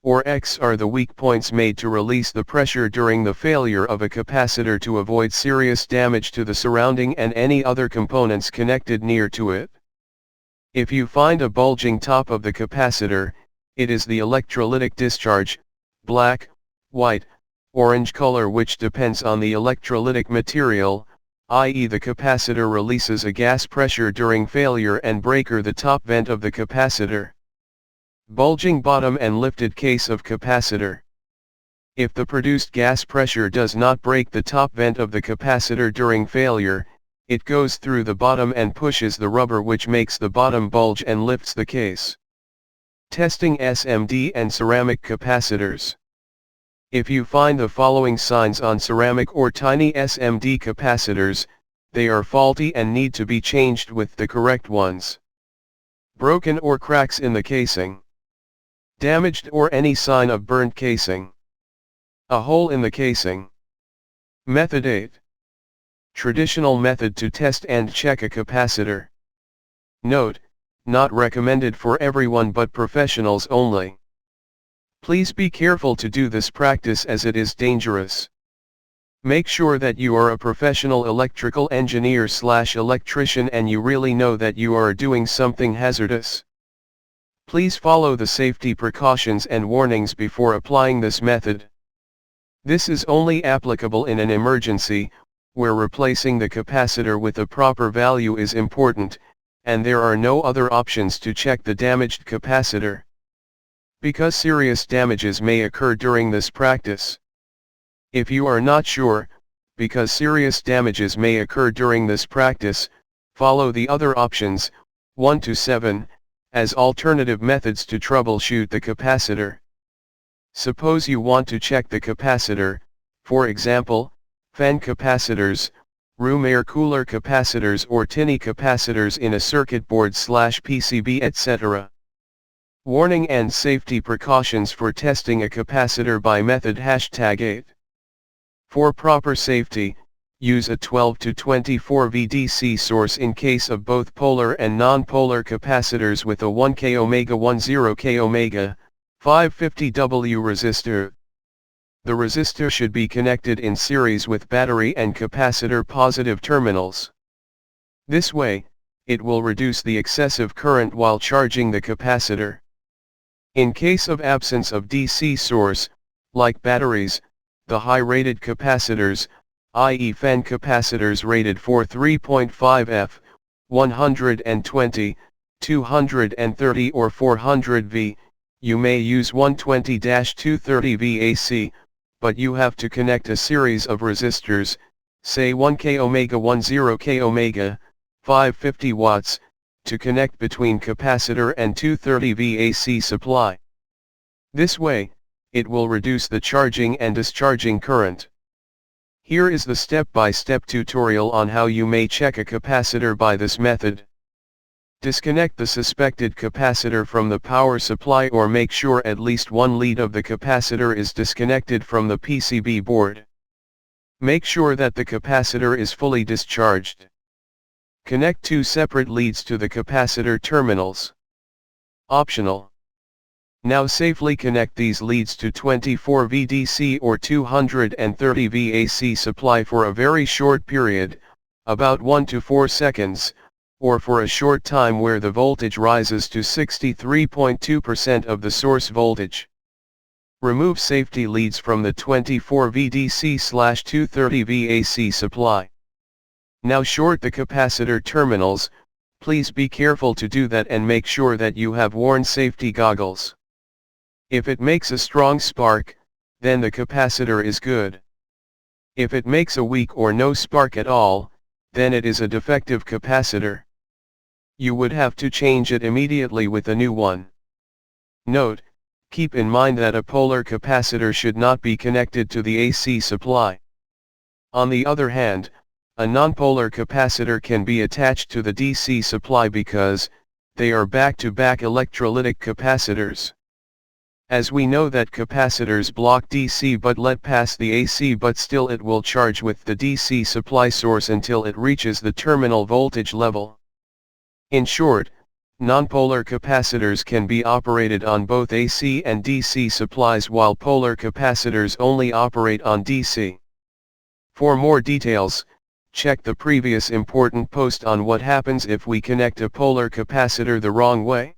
or X are the weak points made to release the pressure during the failure of a capacitor to avoid serious damage to the surrounding and any other components connected near to it. If you find a bulging top of the capacitor, it is the electrolytic discharge, black, white, orange color, which depends on the electrolytic material, i.e. the capacitor releases a gas pressure during failure and breaker the top vent of the capacitor. Bulging bottom and lifted case of capacitor. If the produced gas pressure does not break the top vent of the capacitor during failure, it goes through the bottom and pushes the rubber, which makes the bottom bulge and lifts the case. Testing SMD and ceramic capacitors. If you find the following signs on ceramic or tiny SMD capacitors, they are faulty and need to be changed with the correct ones. Broken or cracks in the casing. Damaged or any sign of burnt casing. A hole in the casing. Method 8. Traditional method to test and check a capacitor. Note, not recommended for everyone but professionals only. Please be careful to do this practice as it is dangerous. Make sure that you are a professional electrical engineer/electrician and you really know that you are doing something hazardous. Please follow the safety precautions and warnings before applying this method. This is only applicable in an emergency, where replacing the capacitor with a proper value is important, and there are no other options to check the damaged capacitor. Because serious damages may occur during this practice. If you are not sure, because serious damages may occur during this practice, follow the other options, 1 to 7, as alternative methods to troubleshoot the capacitor. Suppose you want to check the capacitor, for example, fan capacitors, room air cooler capacitors or tinny capacitors in a circuit board/PCB, etc. Warning and safety precautions for testing a capacitor by method #8. For proper safety, use a 12 to 24 V DC source in case of both polar and non-polar capacitors with a 1 k ohms 10 k ohms, 550 W resistor. The resistor should be connected in series with battery and capacitor positive terminals. This way, it will reduce the excessive current while charging the capacitor. In case of absence of DC source, like batteries, the high-rated capacitors, i.e. fan capacitors rated for 3.5 F, 120, 230 or 400 V, you may use 120-230 VAC, but you have to connect a series of resistors, say 1 k ohms 10 k ohms, 550 watts, to connect between capacitor and 230 VAC supply. This way, it will reduce the charging and discharging current. Here is the step-by-step tutorial on how you may check a capacitor by this method. Disconnect the suspected capacitor from the power supply or make sure at least one lead of the capacitor is disconnected from the PCB board. Make sure that the capacitor is fully discharged. Connect two separate leads to the capacitor terminals. Optional. Now safely connect these leads to 24 VDC or 230 VAC supply for a very short period, about 1 to 4 seconds, or for a short time where the voltage rises to 63.2% of the source voltage. Remove safety leads from the 24 VDC/230 VAC supply. Now short the capacitor terminals. Please be careful to do that and make sure that you have worn safety goggles. If it makes a strong spark, then the capacitor is good. If it makes a weak or no spark at all, then it is a defective capacitor. You would have to change it immediately with a new one. Note, keep in mind that a polar capacitor should not be connected to the AC supply. On the other hand, a nonpolar capacitor can be attached to the DC supply because they are back-to-back electrolytic capacitors. As we know that capacitors block DC but let pass the AC, but still it will charge with the DC supply source until it reaches the terminal voltage level. In short, Nonpolar capacitors can be operated on both AC and DC supplies, while polar capacitors only operate on DC. For more details, check the previous important post on what happens if we connect a polar capacitor the wrong way.